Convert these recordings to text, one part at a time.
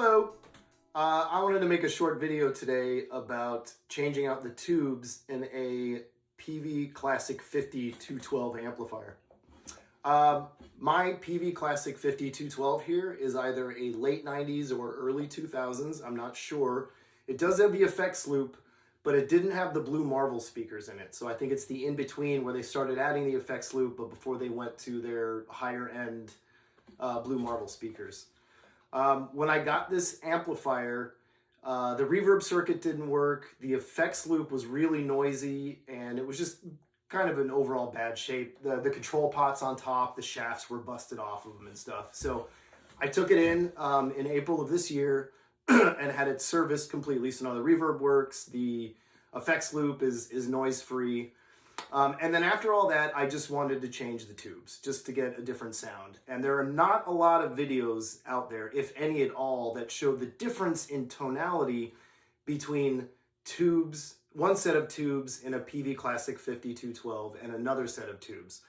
Hello. I wanted to make a short video today about changing out the tubes in a Peavey Classic 5212 amplifier. My Peavey Classic 5212 here is either a late 90s or early 2000s. I'm not sure. It does have the effects loop, but it didn't have the blue marble speakers in it. So I think it's the in-between where they started adding the effects loop, but before they went to their higher end blue marble speakers. When I got this amplifier, the reverb circuit didn't work, the effects loop was really noisy, and it was just kind of an overall bad shape. The control pots on top, the shafts were busted off of them and stuff. So I took it in April of this year and had it serviced completely. So now the reverb works, the effects loop is noise-free. And then after all that, I just wanted to change the tubes just to get a different sound. And there are not a lot of videos out there, if any at all, that show the difference in tonality between tubes, one set of tubes in a Peavey Classic 5212 and another set of tubes.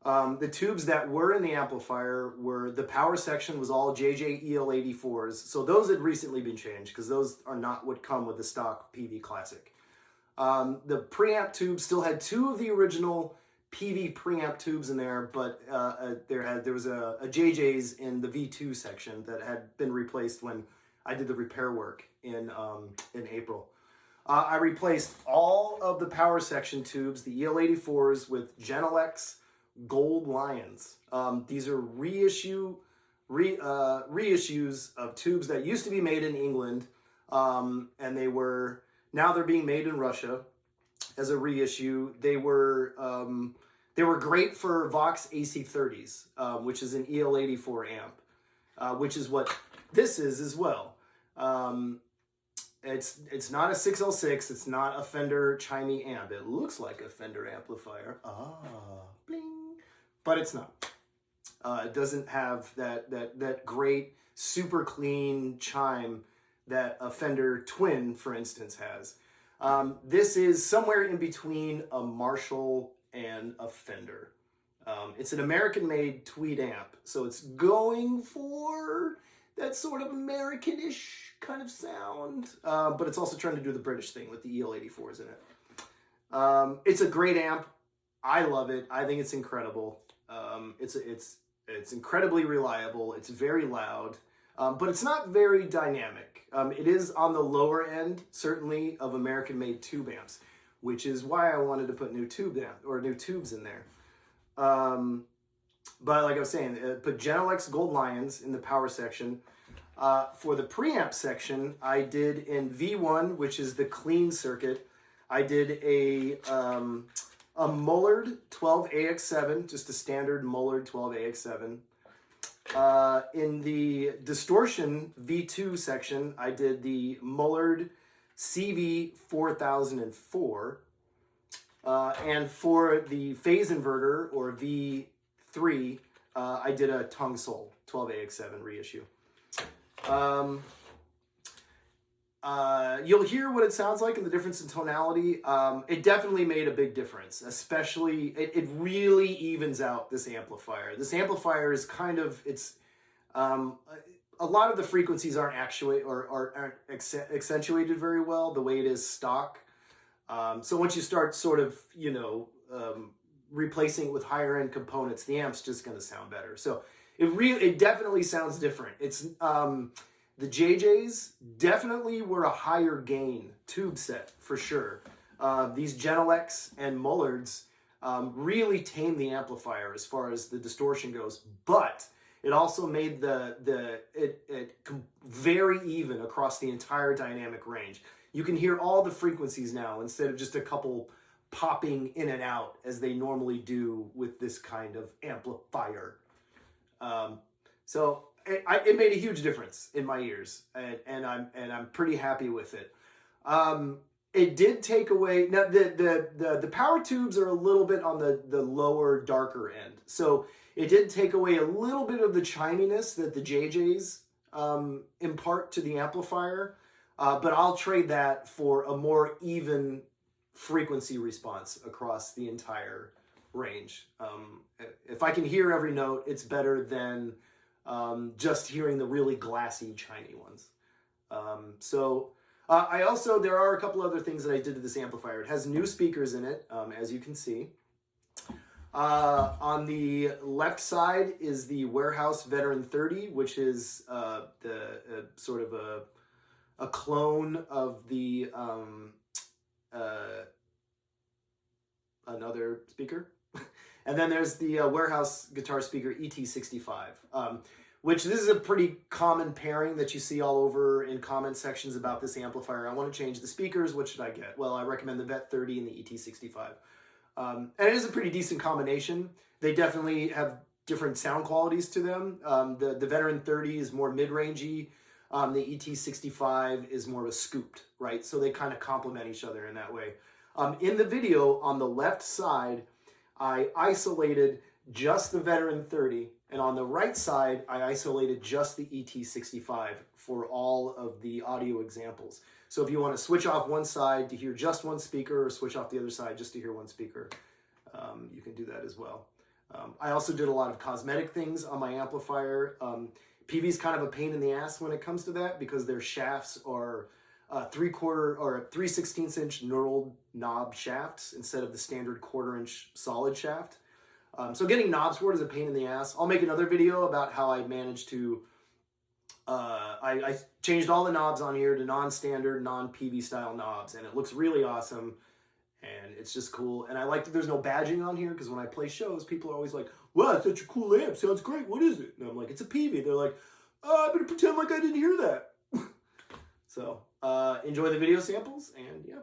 The tubes that were in the amplifier were, the power section was all JJ EL84s. So those had recently been changed because those are not what come with the stock Peavey Classic. The preamp tube still had two of the original Peavey preamp tubes in there, but there was a JJ's in the V2 section that had been replaced when I did the repair work in April. I replaced all of the power section tubes, the EL84s, with Genelex Gold Lions. These are reissues of tubes that used to be made in England, and now they're being made in Russia as a reissue. They were great for Vox AC30s, which is an EL84 amp, which is what this is as well. It's not a 6L6. It's not a Fender chimey amp. It looks like a Fender amplifier. Bling, but it's not. It doesn't have that great, super clean chime that a Fender Twin, for instance, has. This is somewhere in between a Marshall and a Fender. It's an American-made tweed amp, so it's going for that sort of American-ish kind of sound, but it's also trying to do the British thing with the EL84s in it. It's a great amp. I love it. I think it's incredible. It's incredibly reliable. It's very loud. But it's not very dynamic. It is on the lower end, certainly, of American-made tube amps, which is why I wanted to put new tubes in there. But like I was saying, put Genelex Gold Lions in the power section. For the preamp section, I did in V1, which is the clean circuit, I did a Mullard 12AX7, just a standard Mullard 12AX7. In the distortion V2 section, I did the Mullard CV4004. And for the phase inverter, or V3, I did a Tongue Sol 12AX7 reissue. You'll hear what it sounds like and the difference in tonality. It definitely made a big difference, especially, it really evens out this amplifier. This amplifier is kind of, a lot of the frequencies aren't accentuated very well the way it is stock. So once you start sort of, replacing it with higher end components, the amp's just going to sound better. So it definitely sounds different. It's, the JJs definitely were a higher gain tube set for sure. These Genelex and Mullards really tamed the amplifier as far as the distortion goes, but it also made it very even across the entire dynamic range. You can hear all the frequencies now instead of just a couple popping in and out as they normally do with this kind of amplifier. So it made a huge difference in my ears, and I'm pretty happy with it. It did take away, now the power tubes are a little bit on the lower, darker end, so it did take away a little bit of the chiminess that the JJs impart to the amplifier, but I'll trade that for a more even frequency response across the entire range. If I can hear every note, it's better than just hearing the really glassy, chimey ones. There are a couple other things that I did to this amplifier. It has new speakers in it, as you can see. On the left side is the Warehouse Veteran 30, which is sort of a clone of the another speaker. And then there's the Warehouse guitar speaker ET65, which this is a pretty common pairing that you see all over in comment sections about this amplifier. I want to change the speakers. What should I get? Well, I recommend the Vet 30 and the ET65. And it is a pretty decent combination. They definitely have different sound qualities to them. The Veteran 30 is more mid-rangey. The ET65 is more of a scooped, right? So they kind of complement each other in that way. In the video, on the left side, I isolated just the Veteran 30, and on the right side, I isolated just the ET65 for all of the audio examples. So if you want to switch off one side to hear just one speaker, or switch off the other side just to hear one speaker, you can do that as well. I also did a lot of cosmetic things on my amplifier. Peavey's kind of a pain in the ass when it comes to that, because their shafts are 3/4 or 3/16 inch knurled knob shafts instead of the standard 1/4 inch solid shaft. So getting knobs for it is a pain in the ass. I'll make another video about how I managed to, I changed all the knobs on here to non-standard, non-Peavey style knobs, and it looks really awesome, and it's just cool. And I like that there's no badging on here, because when I play shows, people are always like, wow, it's such a cool amp, sounds great, what is it? And I'm like, it's a Peavey. They're like, oh, I'm gonna pretend like I didn't hear that. So, enjoy the video samples, and yeah.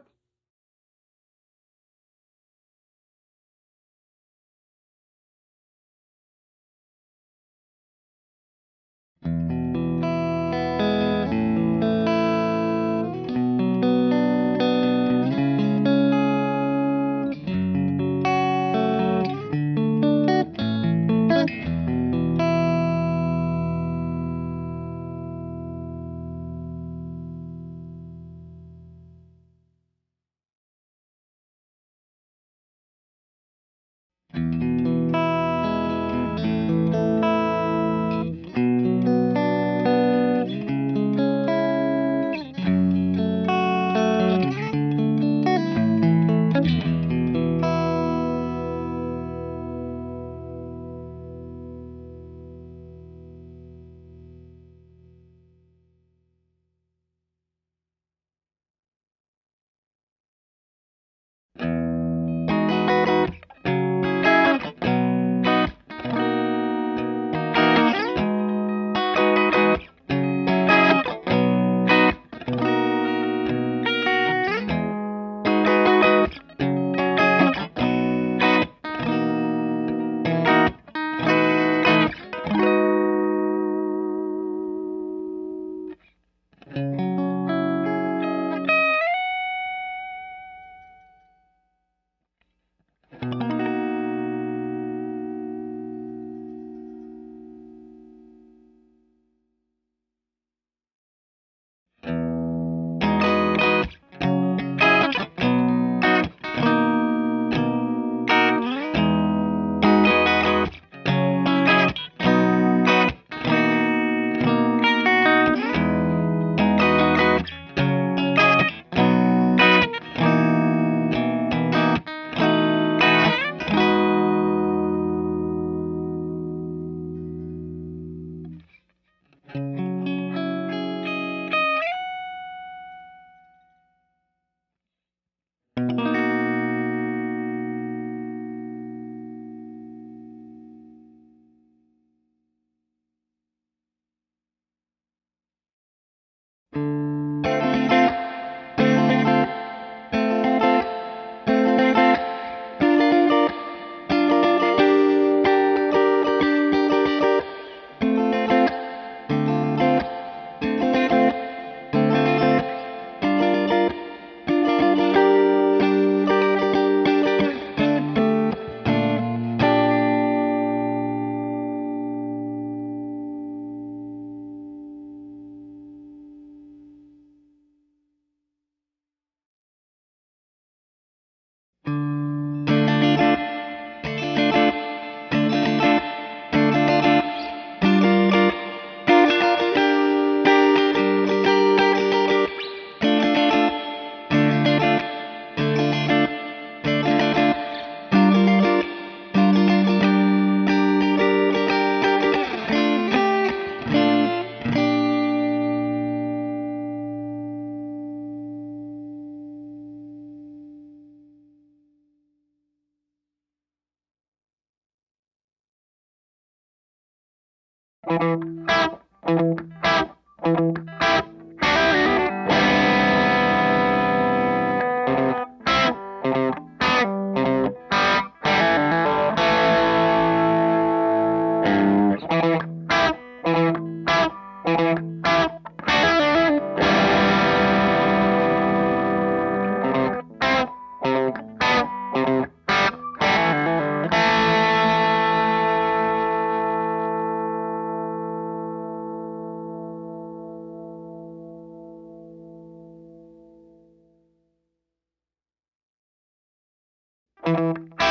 You